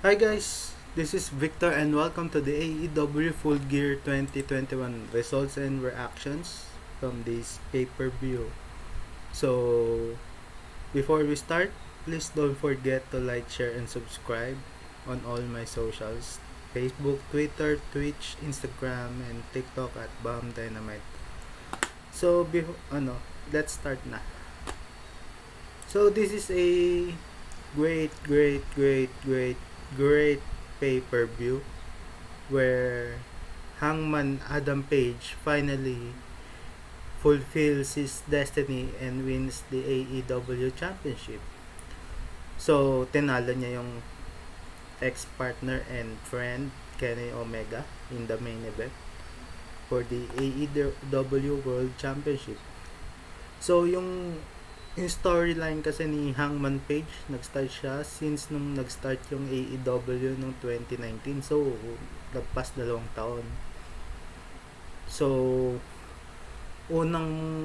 Hi guys, this is Victor and welcome to the AEW Full Gear 2021 results and reactions from this pay-per-view. So, before we start, please don't forget to like, share, and subscribe on all my socials. Facebook, Twitter, Twitch, Instagram, and TikTok at Bam Dynamite. So, let's start na. So, this is a great pay-per-view where Hangman Adam Page finally fulfills his destiny and wins the AEW Championship. So, tinalo niya yung ex-partner and friend Kenny Omega in the main event for the AEW World Championship. So, yung storyline kasi ni Hangman Page, nag-start siya since nung nag-start yung AEW nung 2019. So, lagpas 2 taon. So, unang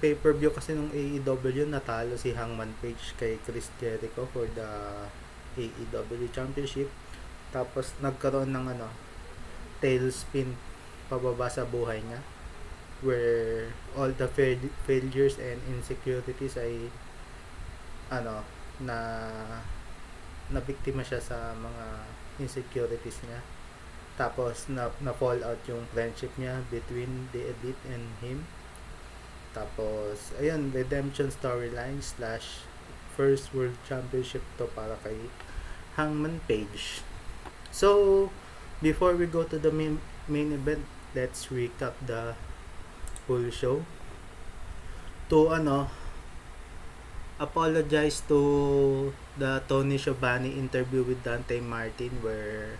pay-per-view kasi nung AEW, natalo si Hangman Page kay Chris Jericho for the AEW Championship. Tapos, nagkaroon ng tailspin pababa sa buhay niya, where all the failures and insecurities ay na nabiktima siya sa mga insecurities niya. Tapos na fall out yung friendship niya between the Elite and him. Tapos ayun, redemption storyline / first world championship to para kay Hangman Page. So before we go to the main event, let's recap the full show. To apologize to the Tony Schiavone interview with Dante Martin, where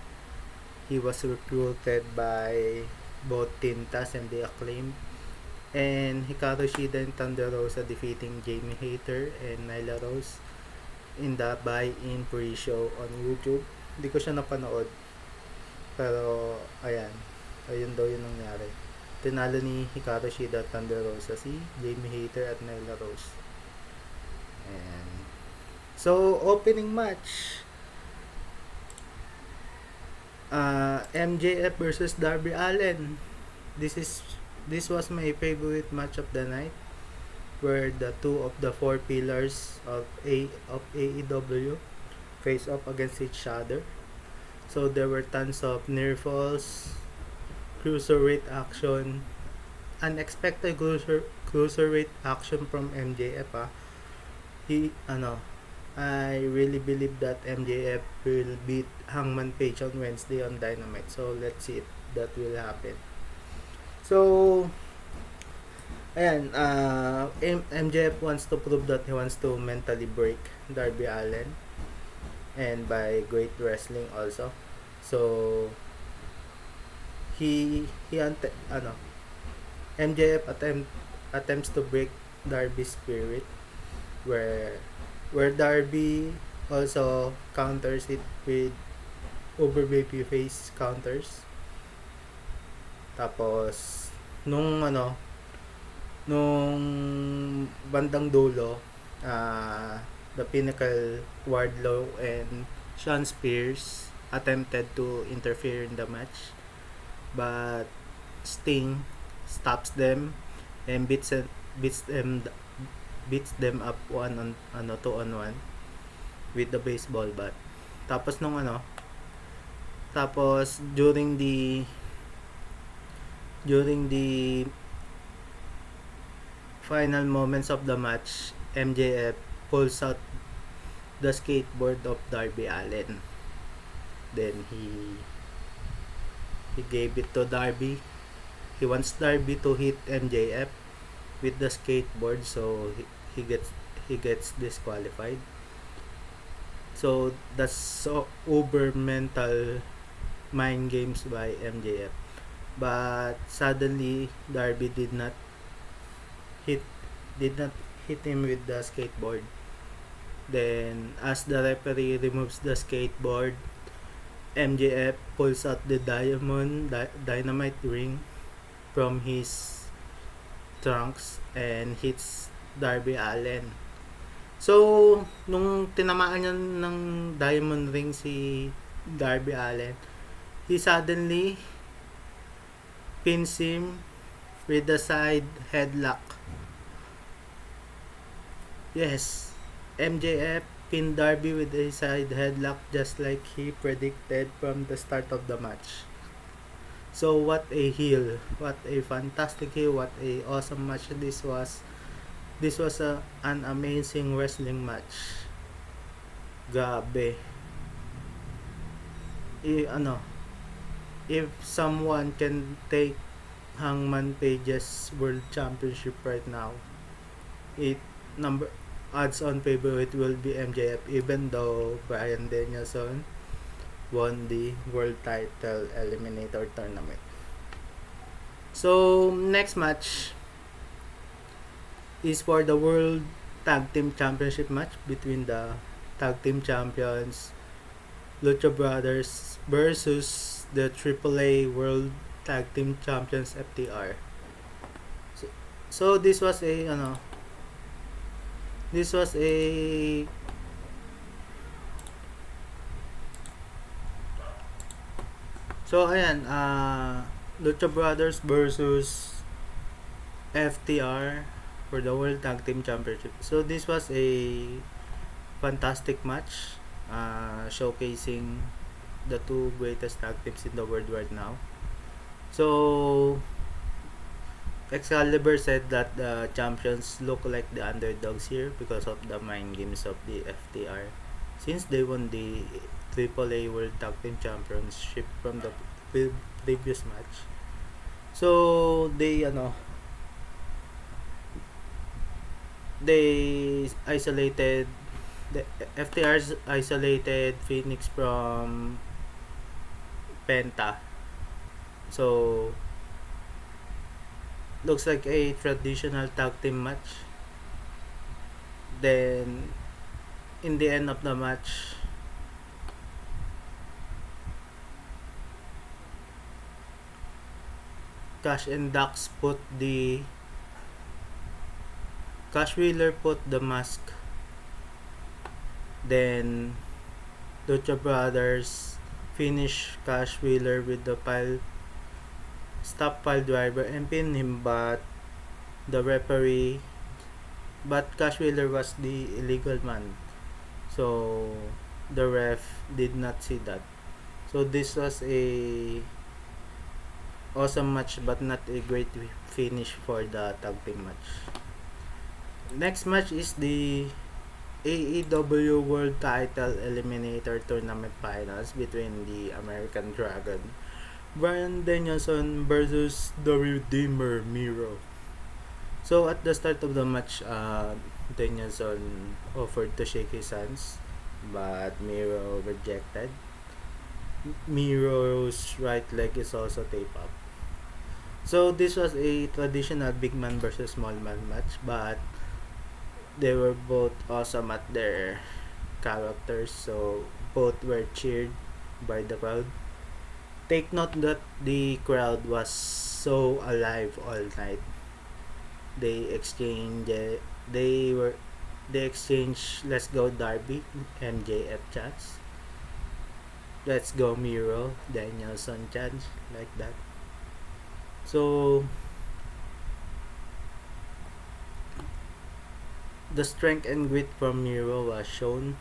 he was recruited by both Team Taz and the Acclaim, and Hikaru Shida and Thunder Rosa defeating Jamie Hayter and Nyla Rose in the buy-in pre-show on YouTube. Hindi ko siya napanood, pero ayun daw yung nangyari. Tinalo ni Hikaru Shida at Thunder Rosa si Jamie Hayter at Nyla Rose. And so, opening match, MJF versus Darby Allin. This was my favorite match of the night, where the two of the 4 pillars of AEW face off against each other. So there were tons of near falls, cruiserweight action, unexpected cruiserweight action from MJF. I really believe that MJF will beat Hangman Page on Wednesday on Dynamite. So let's see if that will happen. So MJF wants to prove that he wants to mentally break Darby Allin, and by great wrestling also. So MJF attempts to break Darby's spirit, where Darby also counters it with over babyface counters. Tapos nung bandang dulo, the Pinnacle, Wardlow and Shawn Spears attempted to interfere in the match, but Sting stops them and beats them up 2-on-1 with the baseball bat. Tapos during the final moments of the match, MJF pulls out the skateboard of Darby Allin. Then he gave it to Darby. He wants Darby to hit MJF with the skateboard, so he gets disqualified. So that's so uber mental mind games by MJF. But suddenly Darby did not hit him with the skateboard. Then as the referee removes the skateboard, MJF pulls out the dynamite ring from his trunks and hits Darby Allin. So, nung tinamaan niya ng diamond ring si Darby Allin, he suddenly pins him with the side headlock. Yes, MJF pinned Darby with a side headlock just like he predicted from the start of the match. So what a heel, what a fantastic heel, what a awesome match this was. This was an amazing wrestling match. Gabe. Ano, if someone can take Hangman Page's World Championship right now, it number odds on favorite will be MJF, even though Bryan Danielson won the world title eliminator tournament. So next match is for the World Tag Team Championship match between the Tag Team Champions Lucha Brothers versus the AAA World Tag Team Champions FTR. So, so this was a So ayan, Lucha Brothers versus FTR for the World Tag Team Championship. So this was a fantastic match, showcasing the two greatest tag teams in the world right now. So Excalibur said that the champions look like the underdogs here because of the mind games of the FTR, since they won the AAA World Tag Team Championship from the previous match. So they isolated the FTR's isolated Phoenix from Penta. So looks like a traditional tag team match. Then in the end of the match, Cash and Dax Cash Wheeler put the mask. Then Lucha Brothers finish Cash Wheeler with the pile driver and pin him, but Cash Wheeler was the illegal man, so the ref did not see that. So this was a awesome match but not a great finish for the tag team match. Next match is the AEW World Title Eliminator Tournament Finals between the American Dragon Bryan Danielson versus the Redeemer Miro. So at the start of the match, Danielson offered to shake his hands, but Miro rejected. Miro's right leg is also taped up. So this was a traditional big man versus small man match, but they were both awesome at their characters, so both were cheered by the crowd. Take note that the crowd was so alive all night. They exchanged "Let's go Darby" MJF chants, "Let's go Miro" Danielson chants, like that. So the strength and grit from Miro was shown,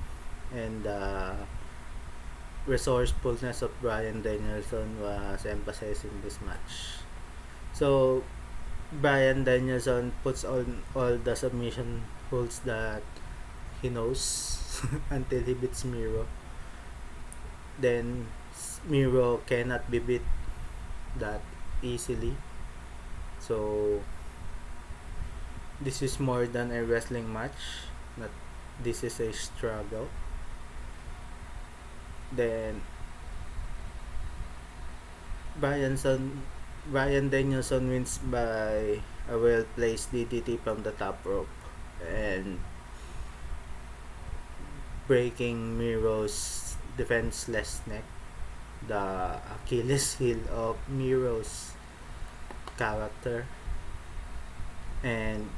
and the resourcefulness of Bryan Danielson was emphasized in this match. So Bryan Danielson puts on all the submission holds that he knows until he beats Miro. Then Miro cannot be beat that easily. So this is more than a wrestling match. Not This is a struggle. Then Bryan Danielson wins by a well-placed DDT from the top rope and breaking Miro's defenseless neck, the Achilles heel of Miro's character. And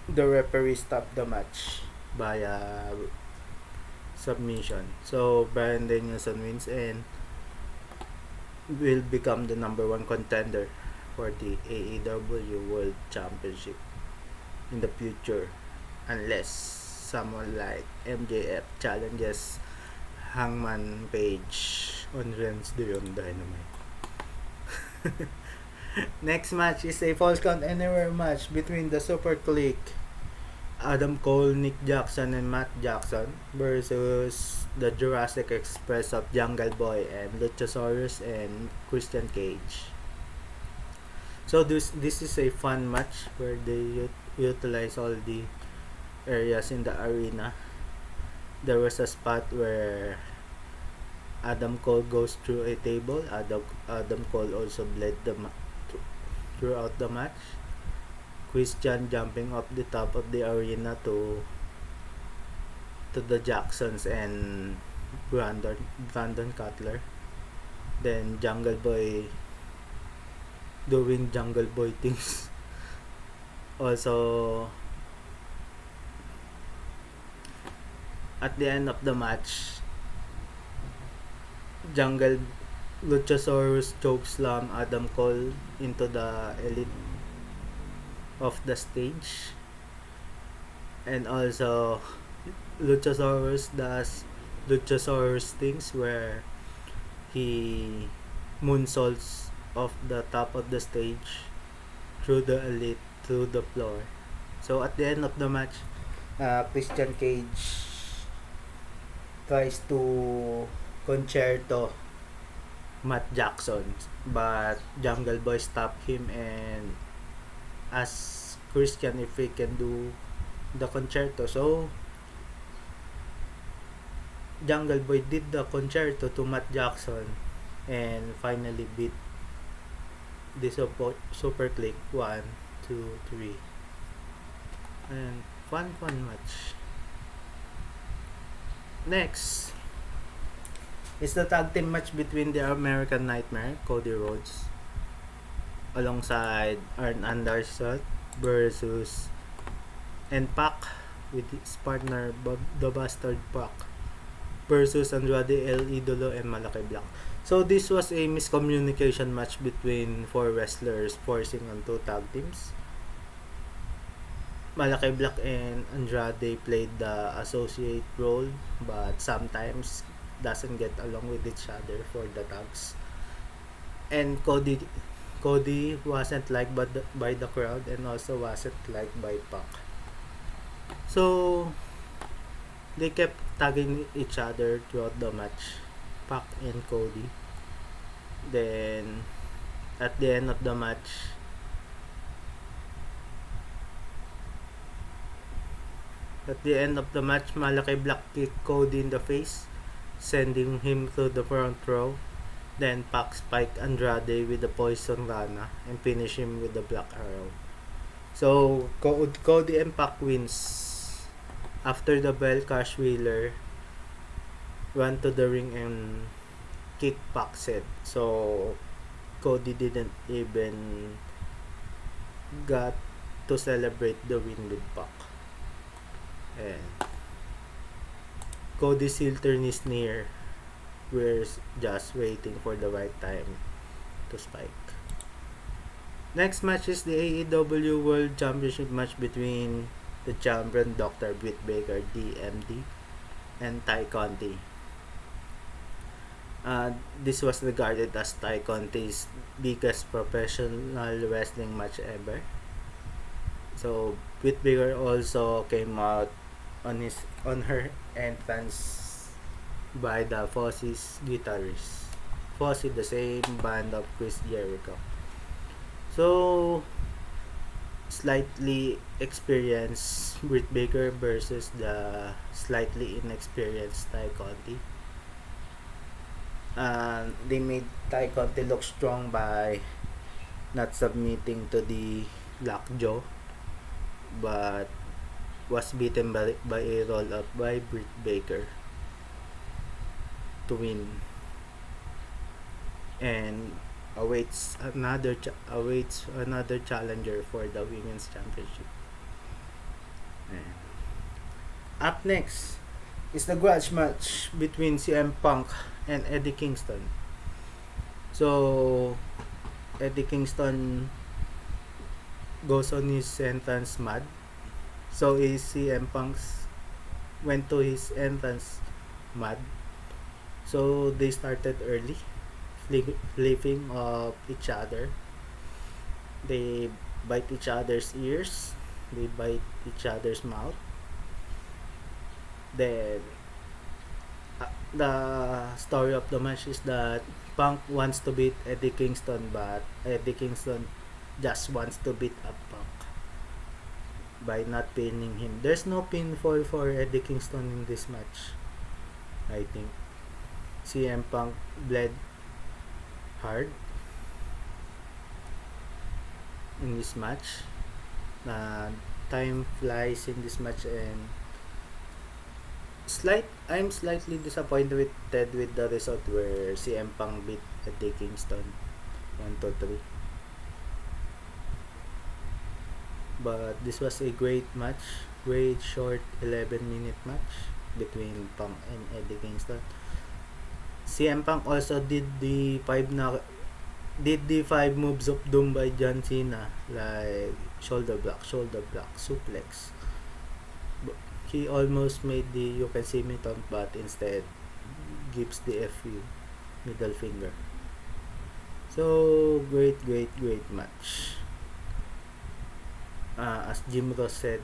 the referee stopped the match via submission. So Bryan Danielson wins and will become the number one contender for the AEW World Championship in the future, unless someone like MJF challenges Hangman Page on Wednesday on Dynamite. Next match is a Falls Count Anywhere match between the Super Clique, Adam Cole, Nick Jackson, and Matt Jackson versus the Jurassic Express of Jungle Boy and Luchasaurus and Christian Cage. So this is a fun match where they utilize all the areas in the arena. There was a spot where Adam Cole goes through a table. Adam Cole also bled throughout the match. Christian jumping up the top of the arena to the Jacksons and Brandon Cutler. Then Jungle Boy doing Jungle Boy things. Also, at the end of the match, Jungle Luchasaurus chokeslam Adam Cole into the elite of the stage, and also Luchasaurus does Luchasaurus things where he moonsaults off the top of the stage through the elite to the floor. So at the end of the match, Christian Cage tries to concerto Matt Jackson, but Jungle Boy stopped him and asked Christian if he can do the concerto. So Jungle Boy did the concerto to Matt Jackson and finally beat the Super Click 1, 2, 3. And fun match. Next is the tag team match between the American Nightmare, Cody Rhodes, alongside Arn Anderson versus Pac with his partner the Bastard Pac versus Andrade El Idolo and Malaki Black. So this was a miscommunication match between four wrestlers forcing on two tag teams. Malaki Black and Andrade played the associate role, but sometimes doesn't get along with each other for the tags. And Cody wasn't liked by the crowd and also wasn't liked by Pac. So they kept tagging each other throughout the match, Pac and Cody. Then at the end of the match, Malaki Black kicked Cody in the face, sending him to the front row. Then Pac spiked Andrade with the Poison Rana and finished him with the Black Arrow. So Cody and Pac wins. After the bell, Cash Wheeler ran to the ring and kicked Pac's head. So Cody didn't even got to celebrate the win with Pac. And Cody still turned his near. We're just waiting for the right time to spike. Next match is the AEW World Championship match between the champion Dr. Britt Baker, DMD, and Ty Conti. This was regarded as Ty Conti's biggest professional wrestling match ever. So Britt Baker also came out on her entrance by the Fosse's guitarist. Fosse, the same band of Chris Jericho. So slightly experienced Britt Baker versus the slightly inexperienced Ty Conti. They made Ty Conti look strong by not submitting to the lockjaw, but was beaten by a roll up by Britt Baker to win, and awaits another challenger for the women's championship. Ayan. Up next is the grudge match between CM Punk and Eddie Kingston. So, Eddie Kingston goes on his entrance mad. So, is CM Punk's went to his entrance mad. So, they started early, flipping off each other. They bite each other's ears. They bite each other's mouth. Then, the story of the match is that Punk wants to beat Eddie Kingston, but Eddie Kingston just wants to beat up Punk by not pinning him. There's no pinfall for Eddie Kingston in this match. I think CM Punk bled hard in this match. Time flies in this match, and I'm slightly disappointed with the result where CM Punk beat Eddie Kingston 1-3. But this was a great match, great short 11-minute match between Punk and Eddie Kingston. CM Punk also did the five moves of doom by John Cena, like shoulder block, suplex. He almost made the "you can see me" taunt, but instead gives the FU, middle finger. So great match. As Jim Ross said,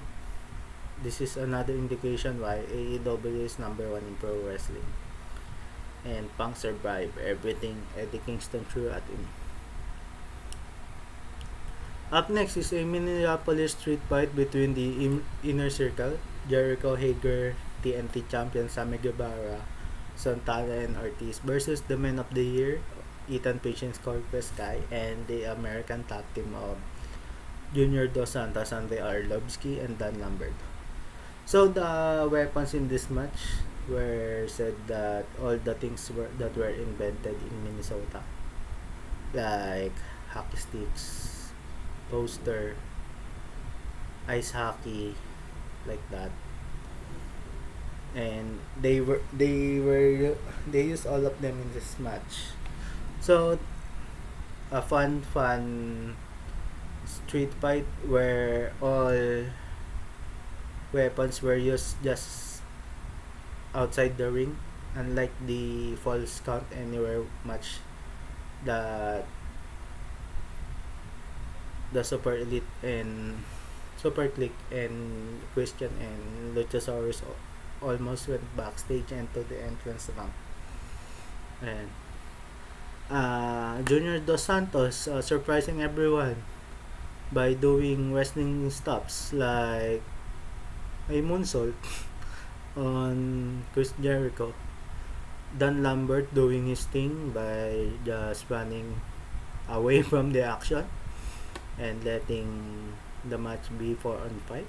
this is another indication why AEW is number one in pro wrestling. And Punk survived everything Eddie Kingston threw at him. Up next is a Minneapolis street fight between the Inner Circle, Jericho, Hager, TNT champion Sammy Guevara, Santana, and Ortiz versus the Men of the Year, Ethan Page and Scorpio Sky, and the American tag team of Junior Dos Santos, Andrei Arlovsky, and Dan Lambert. So the weapons in this match were said that all the things that were invented in Minnesota, like hockey sticks, toaster, ice hockey, like that. And they used all of them in this match. So a fun street fight where all weapons were used just outside the ring, unlike the false count anywhere match that the Super Elite and Super Click and Christian and Luchasaurus almost went backstage and to the entrance ramp. And Junior Dos Santos surprising everyone by doing wrestling stops like a moonsault on Chris Jericho. Dan Lambert doing his thing by just running away from the action and letting the match be 4-on-5.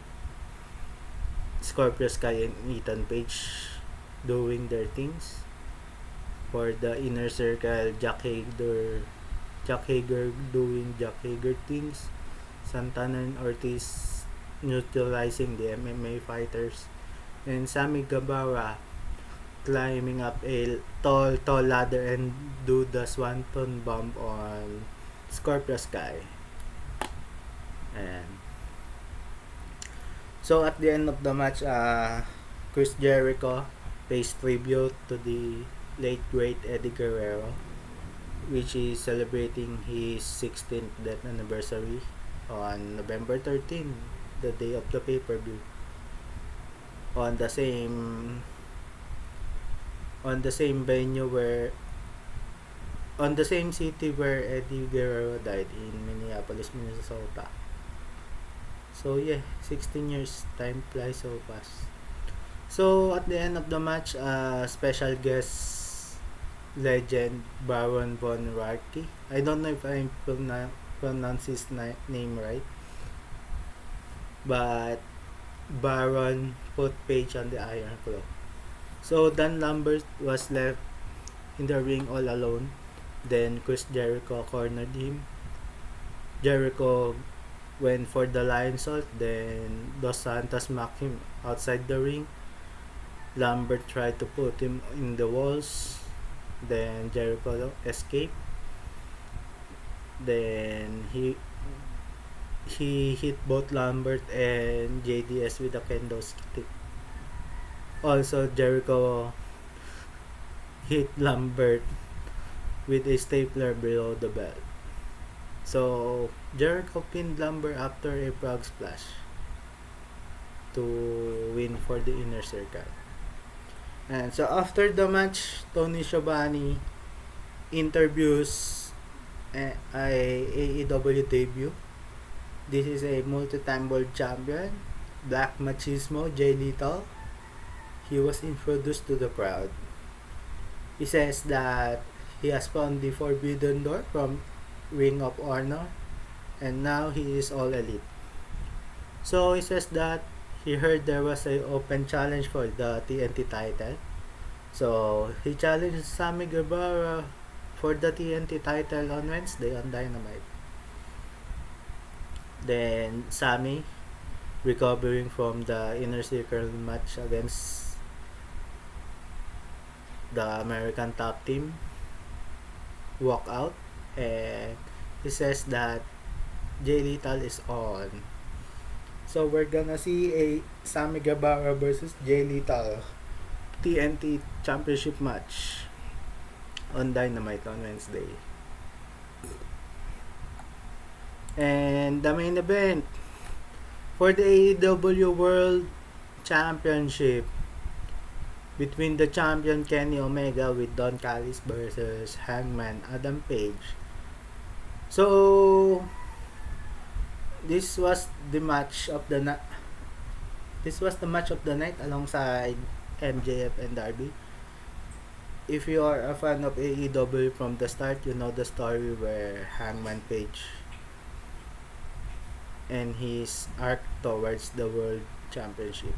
Scorpio Sky and Ethan Page doing their things. For the Inner Circle, Jack Hager doing Jack Hager things. Santana and Ortiz neutralizing the MMA fighters. And Sammy Guevara climbing up a tall ladder and do the swanton bomb on Scorpio Sky. And so at the end of the match, Chris Jericho pays tribute to the late great Eddie Guerrero, which is celebrating his 16th death anniversary on November 13, the day of the pay-per-view. On the same venue where on the same city where Eddie Guerrero died, in Minneapolis, Minnesota. So yeah, 16 years, time flies so fast. So at the end of the match, special guest legend Baron Von Raschke. I don't know if I pronounce his name right, but Baron put Page on the Iron Claw. So Dan Lambert was left in the ring all alone. Then Chris Jericho cornered him. Jericho went for the lion salt. Then Dos Santos knocked him outside the ring. Lambert tried to put him in the walls. Then Jericho escaped. Then he hit both Lambert and JDS with a kendo stick. Also, Jericho hit Lambert with a stapler below the belt. So, Jericho pinned Lambert after a frog splash to win for the inner circle. And so, after the match, Tony Schiavone interviews a AEW debut. This is a multi-time world champion, Black Machismo, Jay Lethal. He was introduced to the crowd. He says that he has found the Forbidden Door from Ring of Honor, and now he is all elite. So he says that he heard there was a open challenge for the TNT title. So he challenged Sammy Guevara for the TNT title on Wednesday on Dynamite. Then Sammy, recovering from the inner circle match against the American top team, walk out, and he says that Jay Lethal is on. So we're gonna see a Sammy Guevara versus Jay Lethal TNT Championship match on Dynamite on Wednesday. And the main event for the AEW World Championship between the champion Kenny Omega with Don Callis versus Hangman Adam Page. So this was the match of the night. This was the match of the night alongside MJF and Darby. If you are a fan of AEW from the start, you know the story where Hangman Page and his arc towards the World Championship.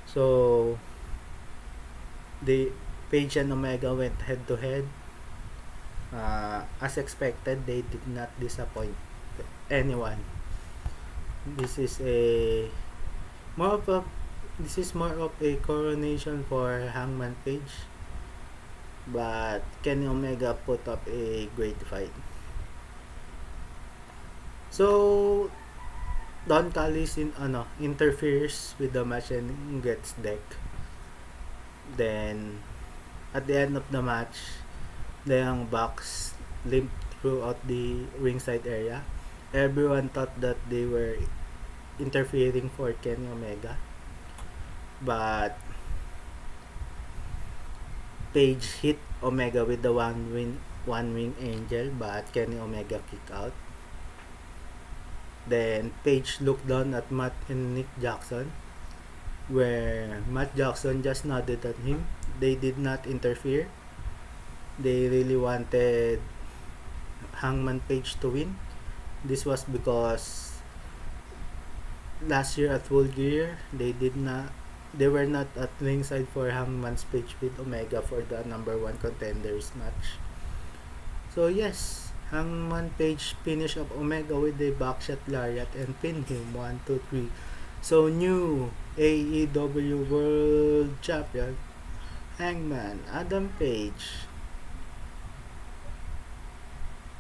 So the Page and Omega went head to head. As expected, they did not disappoint anyone. This is more of a coronation for Hangman Page, but Kenny Omega put up a great fight. So Don Callis interferes with the match and gets decked. Then at the end of the match, the Young Bucks limped throughout the ringside area. Everyone thought that they were interfering for Kenny Omega, but Page hit Omega with the one wing angel, but Kenny Omega kicked out. Then Page looked down at Matt and Nick Jackson, where Matt Jackson just nodded at him. They did not interfere. They really wanted Hangman Page to win. This was because last year at Full Gear, they were not at ringside for Hangman's Page with Omega for the number 1 contenders match. So yes, Hangman Page finished up Omega with a backshot lariat and pinned him 1, 2, 3. So new AEW World Champion Hangman Adam Page.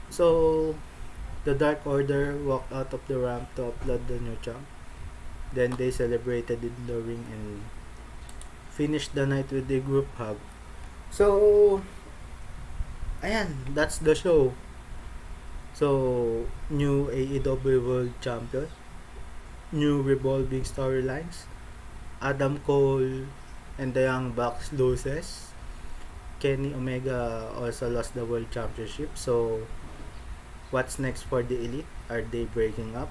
So the Dark Order walked out of the ramp to applaud the new champ. Then they celebrated in the ring and finished the night with a group hug. So ayan, that's the show. So new AEW World Champion, new revolving storylines. Adam Cole and the Young Bucks loses. Kenny Omega also lost the World Championship. So what's next for the Elite? Are they breaking up?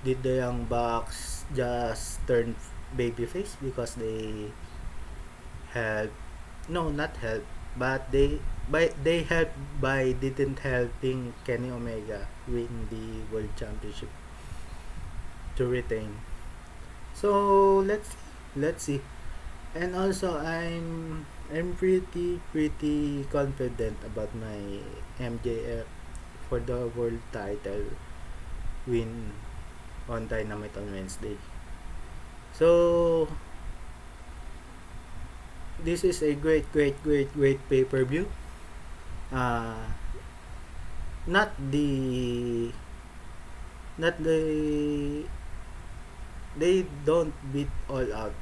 Did the Young Bucks just turn babyface because they helped? No, not help, but they helped by didn't helping Kenny Omega win the World Championship to retain. So let's see. And also I'm pretty confident about my MJF for the world title. win on Dynamite on Wednesday. So this is a great pay-per-view. Uh, not the not the they don't beat All Out.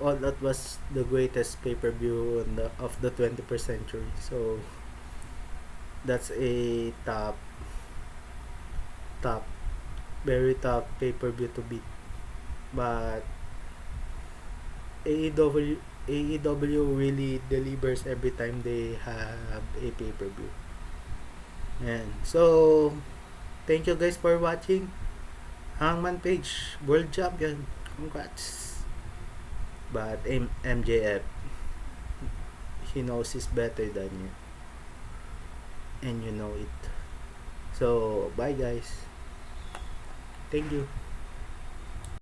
All Out was the greatest pay-per-view of the 21st century. So that's a top very top pay-per-view to beat. But AEW AEW really delivers every time they have a pay-per-view. And so thank you guys for watching. Hangman Page, world champion. Congrats. But MJF, he knows he's better than you. And you know it. So, bye guys. Thank you.